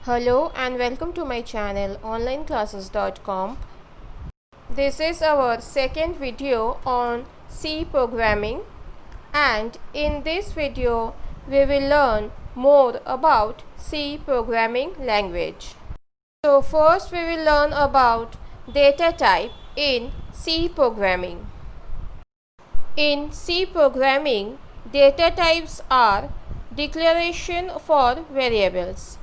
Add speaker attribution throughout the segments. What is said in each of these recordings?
Speaker 1: Hello and welcome to my channel onlineclasses.com. This is our second video on C programming, and in this video we will learn more about C programming language. So first we will learn about data type in C programming. In C programming, data types are declaration for variables.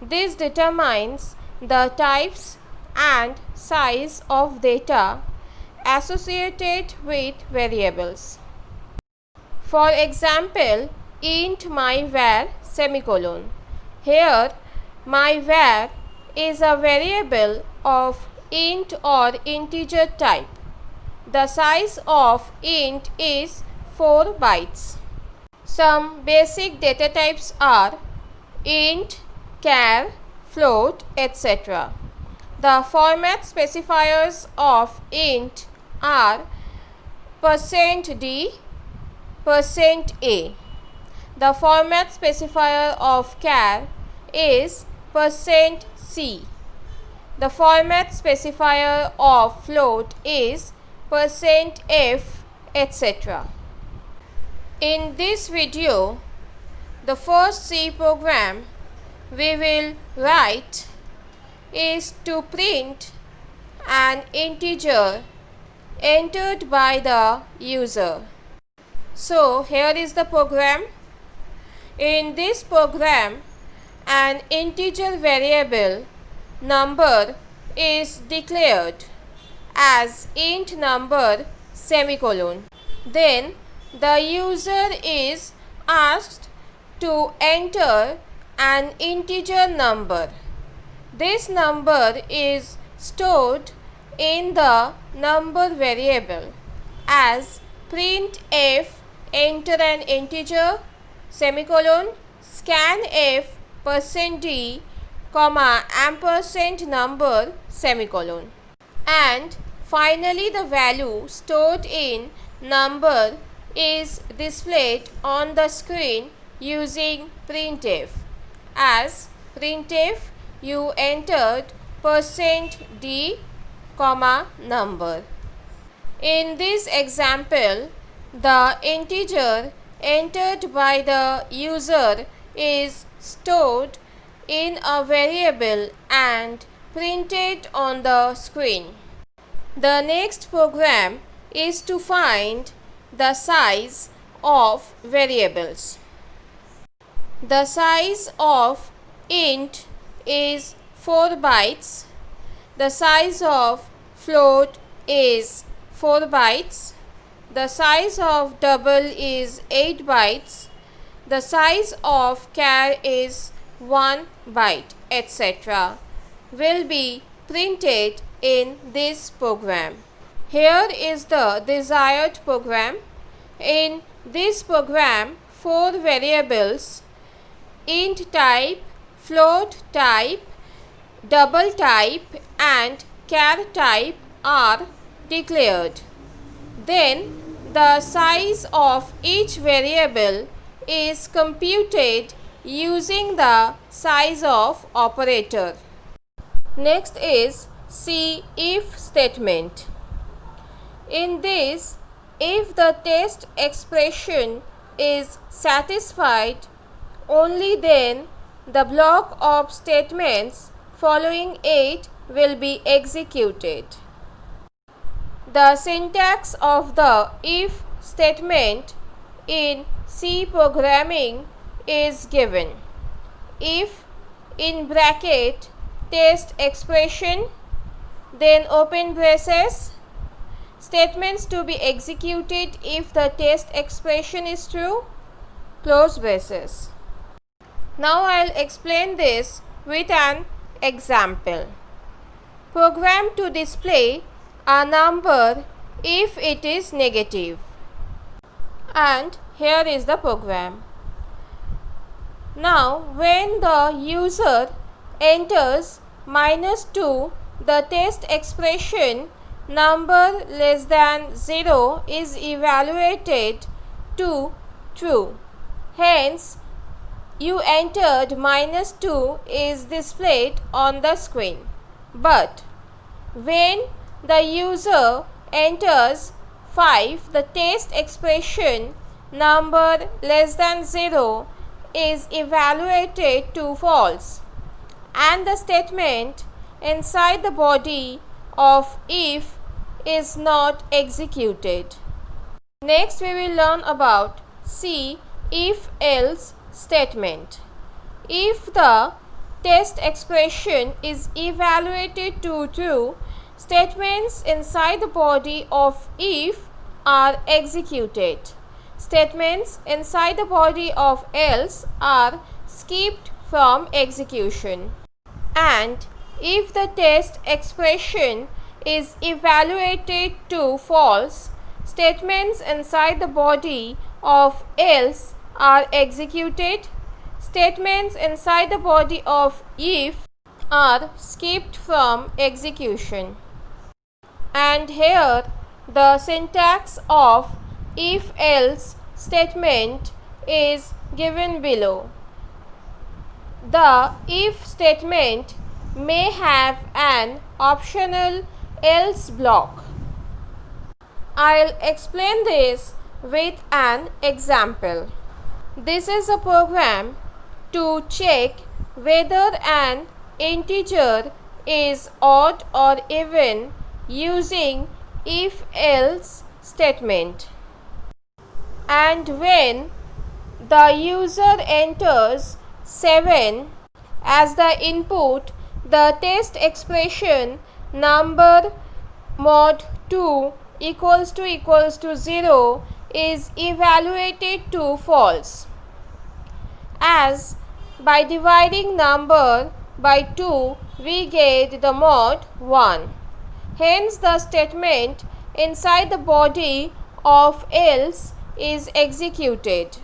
Speaker 1: This determines the types and size of data associated with variables. For example, int myVar semicolon. Here, myVar is a variable of int or integer type. The size of int is 4 bytes. Some basic data types are int, char, float, etc. The format specifiers of int are %d, %a. The format specifier of char is %c. The format specifier of float is %f, etc. In this video, the first C program we will write is to print an integer entered by the user. So here is the program. In this program, an integer variable number is declared as int number semicolon. Then the user is asked to enter an integer number. This number is stored in the number variable as printf enter an integer semicolon scanf %d comma ampersand number semicolon, and finally the value stored in number is displayed on the screen using printf as printf you entered %d comma number. In this example, the integer entered by the user is stored in a variable and printed on the screen. The next program is to find the size of variables. The size of int is 4 bytes. The size of float is 4 bytes. The size of double is 8 bytes. The size of char is 1 byte, etc. will be printed in this program. Here is the desired program. In this program, 4 variables int type, float type, double type and char type are declared. Then the size of each variable is computed using the size of operator. Next is C if statement. In this, if the test expression is satisfied, only then the block of statements following it will be executed. The syntax of the if statement in C programming is given. If in bracket test expression, then open braces, statements to be executed if the test expression is true, close braces. Now I'll explain this with an example. Program to display a number if it is negative. And here is the program. Now when the user enters -2, the test expression number less than 0 is evaluated to true. Hence, you entered -2 is displayed on the screen. But when the user enters 5, the test expression number less than 0 is evaluated to false, and the statement inside the body of if is not executed. Next we will learn about C if else statement. If the test expression is evaluated to true, statements inside the body of if are executed. Statements inside the body of else are skipped from execution. And if the test expression is evaluated to false, statements inside the body of else are executed. Statements inside the body of if are skipped from execution. And here the syntax of if else statement is given below. The if statement may have an optional else block. I'll explain this with an example. This is a program to check whether an integer is odd or even using if else statement. And when the user enters 7 as the input, the test expression number mod 2 equals to 0 is evaluated to false, as by dividing number by 2 we get the mod 1. Hence the statement inside the body of else is executed.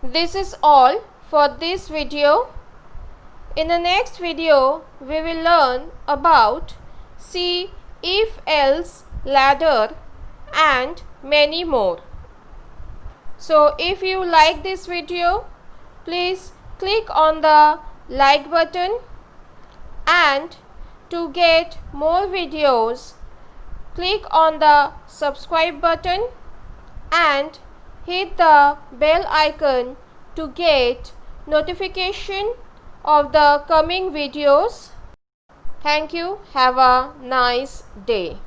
Speaker 1: This is all for this video. In the next video we will learn about C if else ladder and many more. So if you like this video, please click on the like button, and to get more videos click on the subscribe button and hit the bell icon to get notification of the coming videos. Thank you. Have a nice day.